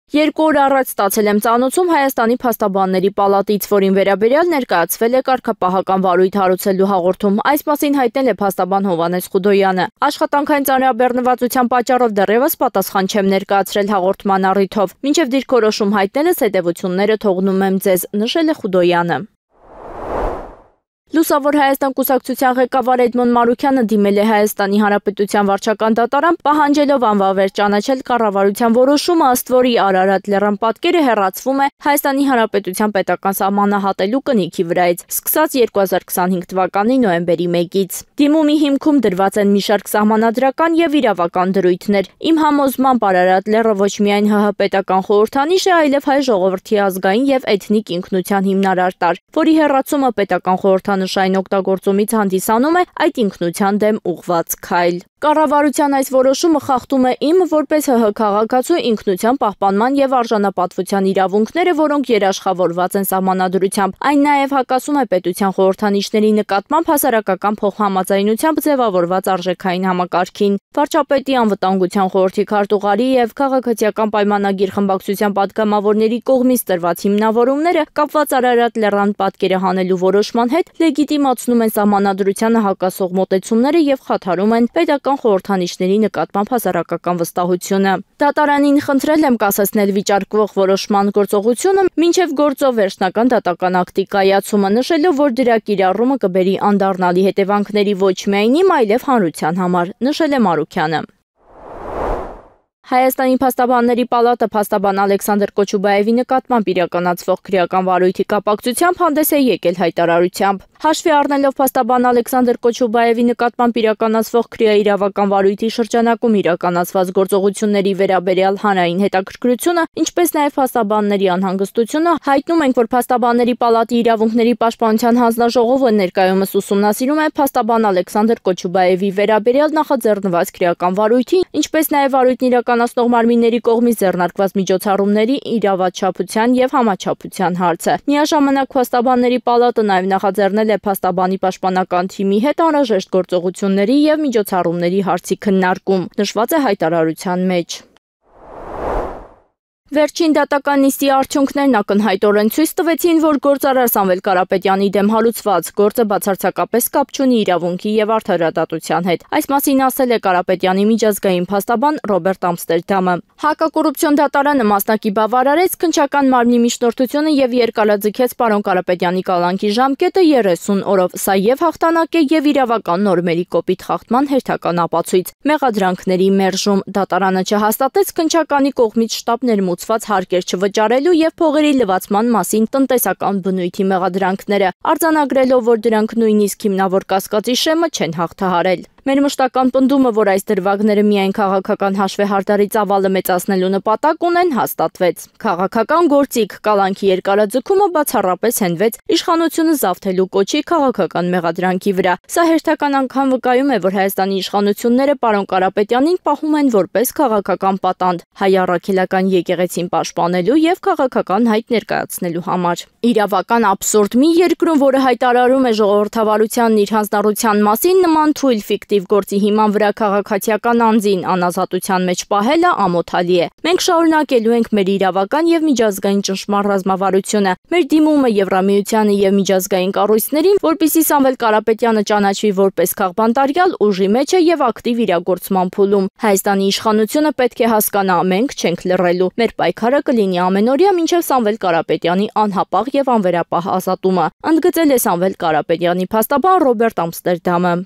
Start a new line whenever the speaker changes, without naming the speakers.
2 օր առաջ ստացել եմ ծանոցում Հայաստանի փաստաբանների պալատից, որին վերաբերյալ ներկայացվել է կարգապահական վարույթ հարուցելու հաղորդում։ Այս մասին հայտնել է փաստաբան Հովհաննես Խուդոյանը։ Աշխատանքային ծանրաբեռնվածության պատճառով դեռևս պատասխան չեմ ներկայացրել հաղորդման առիթով։ Մինչև դիրքորոշում հայտնելս հետևությունները թողնում եմ ձեզ, նշել է Խուդոյանը։ Լուսավոր Հայաստան կուսակցության ղեկավար Էդմոն Մարուքյանը դիմել է Հայաստանի Հանրապետության վարչական դատարան, պահանջելով անվավեր ճանաչել կառավարության որոշումը, ըստ որի Արարատ լեռան պատկերը հեռացվում է Հայաստանի Հանրապետության պետական սահմանահատելու կնիքի վրայից, սկսած 2025 թվականի նոյեմբերի 1-ից։ Դիմումի հիմքում դրված են մի շարք սահմանադրական եւ իրավական դրույթներ։ Իմ համոզմամբ Արարատ լեռը ոչ միայն ՀՀ պետական խորհրդանիշ է, այլև հայ ժողովրդի ազգային եւ էթնիկ ինքնության հիմնարար տարր, որի հեռացումը պետական խորհրդանշային օգտագործումից հանդիսանում է այդ ինքնության դեմ ուղղված քայլ։ Կառավարության այս որոշումը խախտում է իմ որպես ՀՀ քաղաքացու ինքնության պահպանման եւ արժանապատվության իրավունքները, որոնք երաշխավորված են սահմանադրությամբ։ Այն նաեւ հակասում է պետության խորհրդանիշների նկատմամբ հասարակական փոխհամաձայնությամբ ձևավորված արժեքային համակարգին։ Վարչապետի անվտանգության խորհրդի քարտուղարի եւ քաղաքացիական պայմանագիր խմբակցության պատգամավորների կողմից տրված հիմնավորումները կապված Արարատ լեռան պատկերը հանելու որոշման հետ լեգիտիմացնում են սահմանադրությանը հակասող մոտեցումները եւ խաթարում են պետական խորհրդանիշների նկատմամբ հասարակական վստահությունը։ Դատարանին խնդրել եմ կասեցնել վիճարկվող որոշման գործողությունը մինչև գործով վերջնական դատական ակտի կայացումը, նշելով, որ դրա կիրառումը կբերի անդառնալի հետևանքների ոչ միայն իմ, այլև հանրության համար, նշել է Մարուքյանը։ Հայաստանի փաստաբանների պալատը փաստաբան Ալեքսանդր Կոչուբաևի նկատմամբ իրականացվող քրեական վարույթի կապակցությամբ հանդես է եկել հայտարարությամբ։ Հաշվի առնելով փաստաբան Ալեքսանդր Կոչուբաևի նկատմամբ իրականացվող քրեաիրավական վարույթի շրջանակում իրականացված գործողությունների վերաբերյալ հանրային հետաքրքրությունը, ինչպես նաև փաստաբանների անհանգստությունը, հայտնում ենք, որ փաստաբանների պալատի իրավունքների պաշտպանության հանձնաժողովը ներկայումս ուսումնասիրում է փաստաբան Ալեքսանդր Կոչուբաևի վերաբերյալ նախաձեռնված քրեական վարույթի, ինչպես նաև վարույթն իրականացնող մարմինների կողմից ձեռնարկված միջոցառումների իրավաչափության եւ համաչափության հարցը։ Միաժամանակ փաստաբանների պալատը նաև նախաձեռնել է փաստաբանի պաշտպանական թիմի հետ անհրաժեշտ գործողությունների եւ միջոցառումների հարցի քննարկում, նշված է հայտարարության մեջ։ Վերջին դատական նիստի արդյունքներն ակնհայտորեն ցույց տվեցին, որ գործարար Սամվել Կարապետյանի դեմ հարուցված գործը բացարձակապես կապ չունի իրավունքի եւ արդարադատության հետ։ Այս մասին ասել է Կարապետյանի միջազգային փաստաբան Ռոբերտ Ամստերդամը։ Հակակոռուպցիոն դատարանը մասնակի բավարարեց քննչական մարմնի միջնորդությունը եւ երկարաձգեց պարոն Կարապետյանի կալանքի ժամկետը 30 օրով։ Սա եւ հաղթանակ է եւ իրավական նորմերի կոպիտ խախտման հերթական ապացույց։ Մեղադրանքների մերժում դատարանը չհաստատեց քննչականի կողմից շտապ ներմուծված հարկեր չվճարելու եւ փողերի լվացման մասին տնտեսական բնույթի մեղադրանքները, արձանագրելով, որ դրանք նույնիսկ հիմնավոր կասկածի շեմը չեն հաղթահարել։ Մեր մշտական պնդումը, որ այս դրվագները միայն քաղաքական հաշվեհարդարի ծավալը մեծացնելու նպատակ ունեն, հաստատվեց։ Քաղաքական գործիք կալանքի երկարաձգումը բացառապես հենվեց իշխանությունը զավթելու կոչի քաղաքական մեղադրանքի վրա։ Սա հերթական անգամ վկայում է, որ Հայաստանի իշխանությունները պարոն Կարապետյանին պահում են որպես քաղաքական պատանդ հայ առաքելական եկեղեցին պաշտպանելու եւ քաղաքական հայտ ներկայացնելու համար։ Իրավական աբսուրդ մի երկրում, որը հայտարարում է ժողովրդավարությանն իր հանձնառության մասին, նման թույլ ֆիկտիվ գործի հիման վրա քաղաքացիական անձին անազատության մեջ պահելը ամոթալի է։ Մենք շարունակելու ենք մեր իրավական եւ միջազգային ճնշման ռազմավարությունը, մեր դիմումը Եվրամիությանը եւ միջազգային կառույցներին, որպեսզի Սամվել Կարապետյանը ճանաչվի որպես քաղբանտարյալ, ուժի մեջ է եւ ակտիվ իրագործման փուլում։ Հայաստանի իշխանությունը պետք է հասկանա, մենք չենք լռելու։ Մեր պայքարը կլինի ամենօրյա մինչև Սամվել Կարապետյանի անհապաղ եւ անվերապահ ազատումը, ընդգծել է Սամվել Կարապետյանի փաստաբան Ռոբերտ Ամստերդամը։